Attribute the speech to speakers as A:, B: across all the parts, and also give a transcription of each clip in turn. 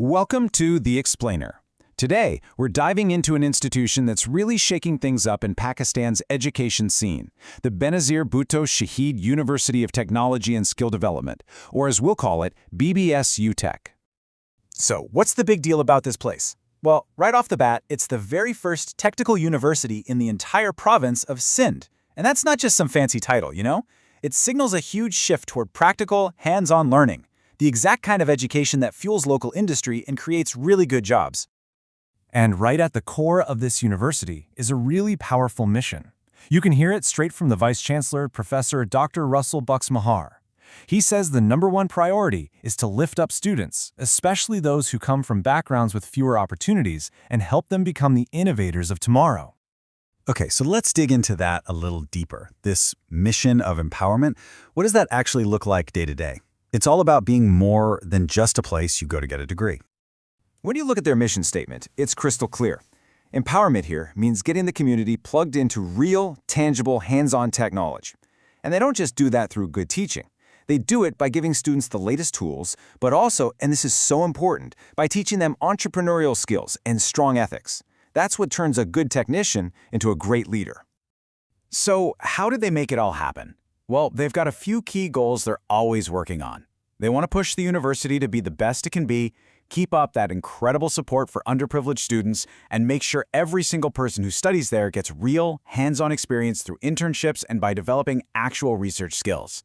A: Welcome to The Explainer. Today, we're diving into an institution that's really shaking things up in Pakistan's education scene, the Benazir Bhutto Shaheed University of Technology and Skill Development, or as we'll call it, BBSUTECH.
B: So, what's the big deal about this place? Well, right off the bat, it's the very first technical university in the entire province of Sindh. And that's not just some fancy title, you know? It signals a huge shift toward practical, hands-on learning, the exact kind of education that fuels local industry and creates really good jobs.
C: And right at the core of this university is a really powerful mission. You can hear it straight from the Vice Chancellor, Professor Dr. Rasool Bux Mahar. He says the #1 priority is to lift up students, especially those who come from backgrounds with fewer opportunities, and help them become the innovators of tomorrow.
D: Okay, so let's dig into that a little deeper. This mission of empowerment, what does that actually look like day to day? It's all about being more than just a place you go to get a degree.
A: When you look at their mission statement, it's crystal clear. Empowerment here means getting the community plugged into real, tangible, hands-on tech knowledge. And they don't just do that through good teaching. They do it by giving students the latest tools, but also, and this is so important, by teaching them entrepreneurial skills and strong ethics. That's what turns a good technician into a great leader.
B: So, how did they make it all happen? Well, they've got a few key goals they're always working on. They want to push the university to be the best it can be, keep up that incredible support for underprivileged students, and make sure every single person who studies there gets real, hands-on experience through internships and by developing actual research skills.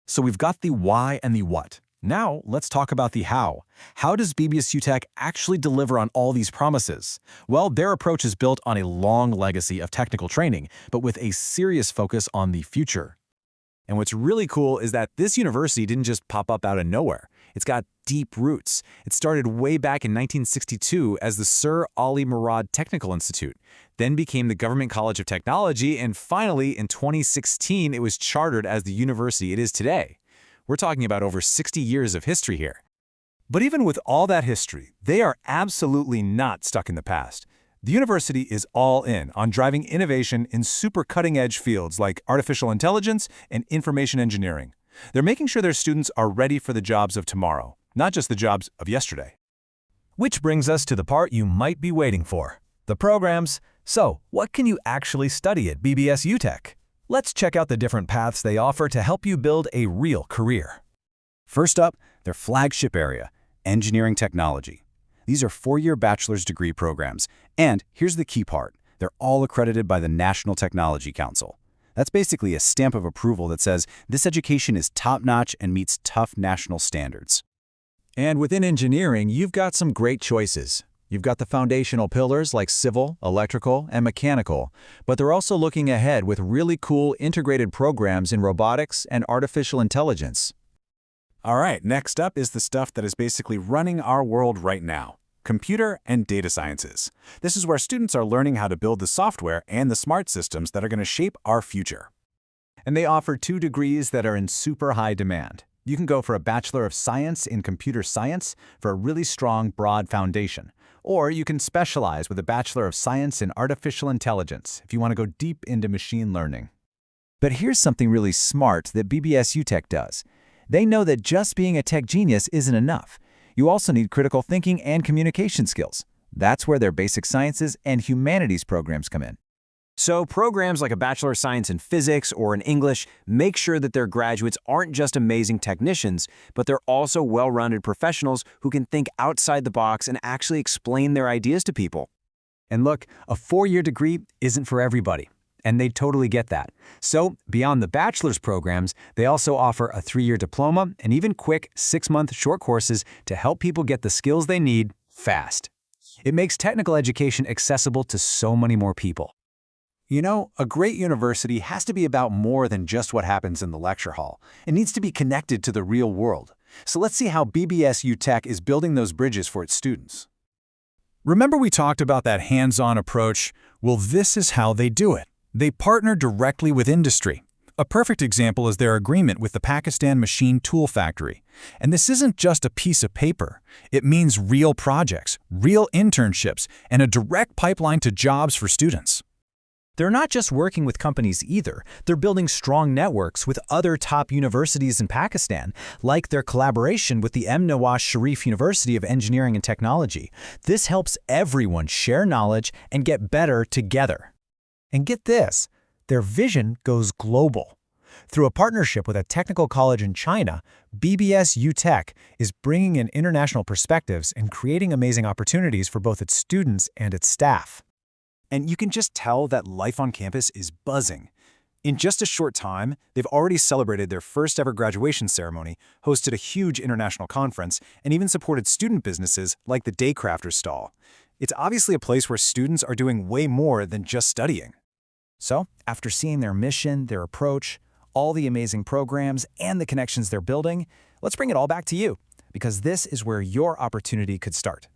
C: So we've got the why and the what. Now, let's talk about the how. How does BBSUTECH actually deliver on all these promises? Well, their approach is built on a long legacy of technical training, but with a serious focus on the future.
B: And what's really cool is that this university didn't just pop up out of nowhere. It's got deep roots. It started way back in 1962 as the Sir Ali Murad Technical Institute, then became the Government College of Technology, and finally, in 2016, it was chartered as the university it is today. We're talking about over 60 years of history here. But even with all that history, they are absolutely not stuck in the past. The university is all in on driving innovation in super cutting-edge fields like artificial intelligence and information engineering. They're making sure their students are ready for the jobs of tomorrow, not just the jobs of yesterday.
C: Which brings us to the part you might be waiting for, the programs. So, what can you actually study at BBSUTECH? Let's check out the different paths they offer to help you build a real career.
D: First up, their flagship area, engineering technology. These are 4-year bachelor's degree programs, and here's the key part. They're all accredited by the National Technology Council. That's basically a stamp of approval that says this education is top-notch and meets tough national standards.
B: And within engineering, you've got some great choices. You've got the foundational pillars like civil, electrical, and mechanical, but they're also looking ahead with really cool integrated programs in robotics and artificial intelligence. All right, next up is the stuff that is basically running our world right now. Computer and data sciences. This is where students are learning how to build the software and the smart systems that are going to shape our future. And they offer 2 degrees that are in super high demand. You can go for a Bachelor of Science in Computer Science for a really strong, broad foundation. Or you can specialize with a Bachelor of Science in Artificial Intelligence if you want to go deep into machine learning. But here's something really smart that BBSUTECH does. They know that just being a tech genius isn't enough. You also need critical thinking and communication skills. That's where their basic sciences and humanities programs come in.
A: So programs like a Bachelor of Science in Physics or in English make sure that their graduates aren't just amazing technicians, but they're also well-rounded professionals who can think outside the box and actually explain their ideas to people.
B: And look, a 4-year degree isn't for everybody, and they totally get that. So, beyond the bachelor's programs, they also offer a 3-year diploma and even quick 6-month short courses to help people get the skills they need fast. It makes technical education accessible to so many more people. You know, a great university has to be about more than just what happens in the lecture hall. It needs to be connected to the real world. So let's see how BBSUTECH is building those bridges for its students.
C: Remember we talked about that hands-on approach? Well, this is how they do it. They partner directly with industry. A perfect example is their agreement with the Pakistan Machine Tool Factory. And this isn't just a piece of paper. It means real projects, real internships, and a direct pipeline to jobs for students.
B: They're not just working with companies either. They're building strong networks with other top universities in Pakistan, like their collaboration with the M. Nawaz Sharif University of Engineering and Technology. This helps everyone share knowledge and get better together.
C: And get this, their vision goes global. Through a partnership with a technical college in China, BBSUTECH is bringing in international perspectives and creating amazing opportunities for both its students and its staff.
A: And you can just tell that life on campus is buzzing. In just a short time, they've already celebrated their first ever graduation ceremony, hosted a huge international conference, and even supported student businesses like the Daycrafters stall. It's obviously a place where students are doing way more than just studying.
B: So, after seeing their mission, their approach, all the amazing programs, and the connections they're building, let's bring it all back to you, because this is where your opportunity could start.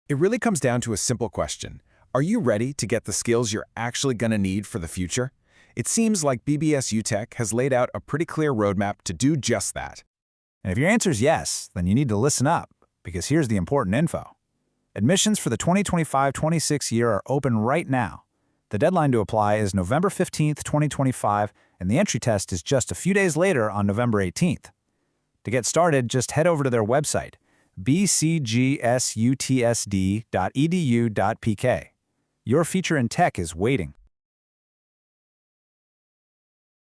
A: It really comes down to a simple question. Are you ready to get the skills you're actually going to need for the future? It seems like BBSUTECH has laid out a pretty clear roadmap to do just that.
C: And if your answer is yes, then you need to listen up, because here's the important info. Admissions for the 2025-26 year are open right now. The deadline to apply is November 15th, 2025, and the entry test is just a few days later on November 18th. To get started, just head over to their website, bcgsutsd.edu.pk. Your future in tech is waiting.